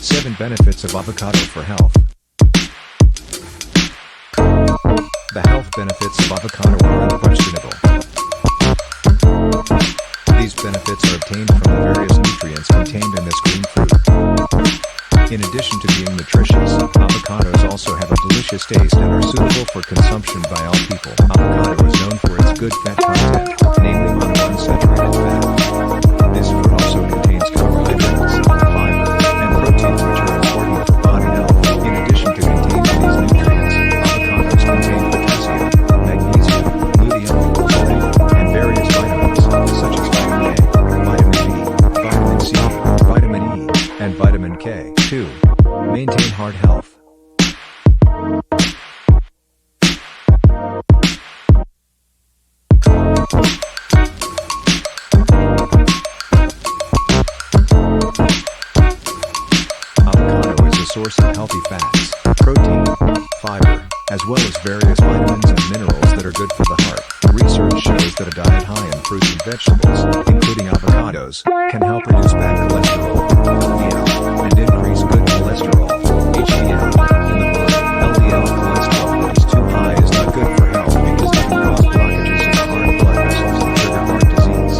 7 benefits of avocado for health. The health benefits of avocado are unquestionable. These benefits are obtained from the various nutrients contained in this green fruit. In addition to being nutritious, avocados also have a delicious taste and are suitable for consumption by all people. Avocado is known for its good fat content, namely monounsaturated fat. This fruit also contains carbohydrates, fiber, and protein, which are important for body health. In addition to containing these nutrients, avocados contain potassium, magnesium, lutein, folate, and various vitamins, such as vitamin A, vitamin B, vitamin C, vitamin E, and vitamin K. 2. Maintain heart health. Avocado is a source of healthy fats, protein, fiber, as well as various vitamins and minerals that are good for the heart. Research shows that a diet high in fruits and vegetables, including avocados, can help reduce bad cholesterol, LDL, and increase good cholesterol, HDL, in the blood. LDL cholesterol that is too high is not good for health because it can cause blockages in the heart blood vessels and trigger heart disease.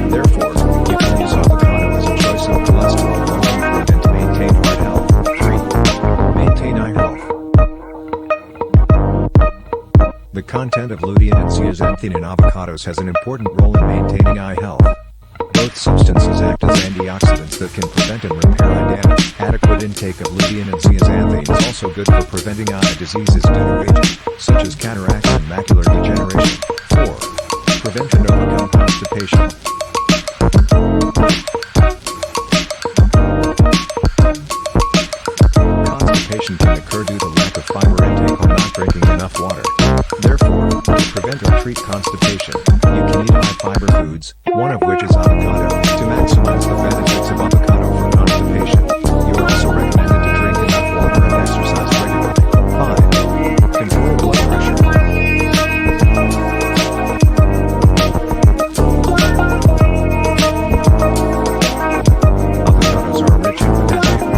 Therefore, you can use avocado as a choice of cholesterol-lowering food and to maintain heart health. 3. Maintain eye health. The content of lutein and zeaxanthin in avocados has an important role in maintaining eye health. Both substances act as antioxidants that can prevent and repair eye damage. Adequate intake of lutein and zeaxanthin is also good for preventing eye diseases due to aging, such as cataracts and macular degeneration. 4. Prevent and overcome constipation. Constipation can occur due to lack of fiber intake or not drinking enough water. Therefore, to prevent or treat constipation, you can eat high fiber foods, one of which is avocado. To maximize the benefits of avocado for constipation, you are also recommended to drink enough water and exercise regularly. 5. Control blood pressure. Avocados are rich in potassium.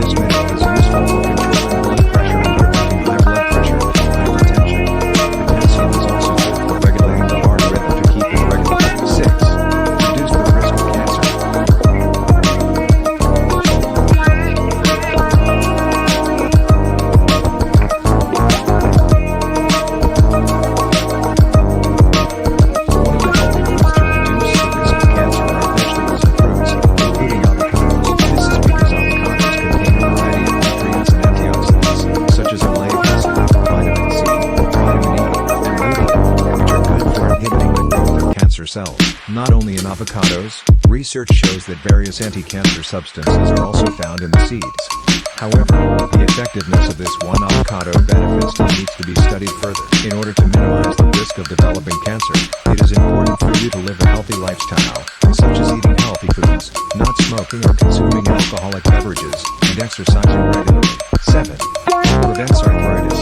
This mineral is useful for controlling blood pressure and preventing high blood pressure, hypertension. Potassium is also good for regulating the heart rhythm to keep it regular. 6. Reduce the risk of cancer. One of the healthy foods to reduce the risk of cancer are vegetables and fruits, including avocados. This is because avocados contain a variety of nutrients and antioxidants, such as oleic acid, vitamin C, vitamin E, and lutein, which are good for inhibiting the growth of cancer cells. Not only in avocados, research shows that various anti-cancer substances are also found in the seeds. However, the effectiveness of this one avocado benefit still needs to be studied further. In order to minimize the risk of developing cancer, it is important for you to live a healthy lifestyle, such as eating healthy foods, not smoking or consuming alcoholic beverages, and exercising regularly. 7. Prevents arthritis.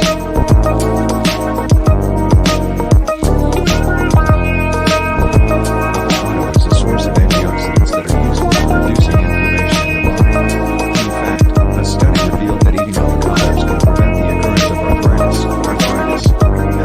Avocado is a source of antioxidants that are useful in reducing inflammation in the body. In fact, a study revealed that eating avocados can prevent the occurrence of arthritis. However,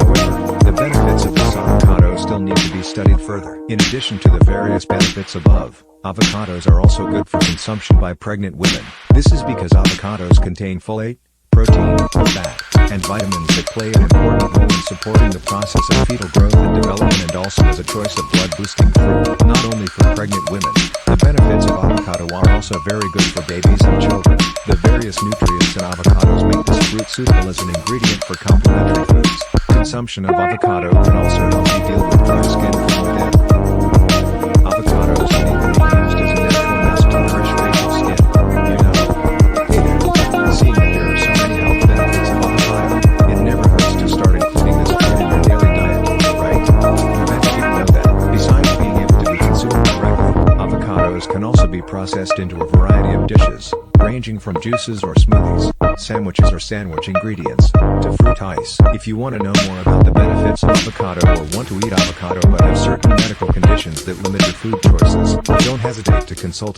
the benefits of this avocado still need to be studied further. In addition to the various benefits above, avocados are also good for consumption by pregnant women. This is because avocados contain folate, protein, fat, and vitamins that play an important role in supporting the process of fetal growth and development, and also as a choice of blood-boosting fruit. Not only for pregnant women, the benefits of avocado are also very good for babies and children. The various nutrients in avocados make this fruit suitable as an ingredient for complementary foods. Consumption of avocado can also help you deal with dry skin from within. Avocados can even be used as a natural mask to nourish facial skin. You know. Hey there. Seeing that there are so many health benefits of avocado, it never hurts to start including this fruit in your daily diet, right? I bet you didn't know that. Besides being able to be consumed directly, avocados can also be processed into a variety of dishes, ranging from juices or smoothies, sandwiches or sandwich ingredients, to fruit ice. If you want to know more about the benefits of avocado or want to eat avocado but have certain medical conditions that limit your food choices, don't hesitate to consult a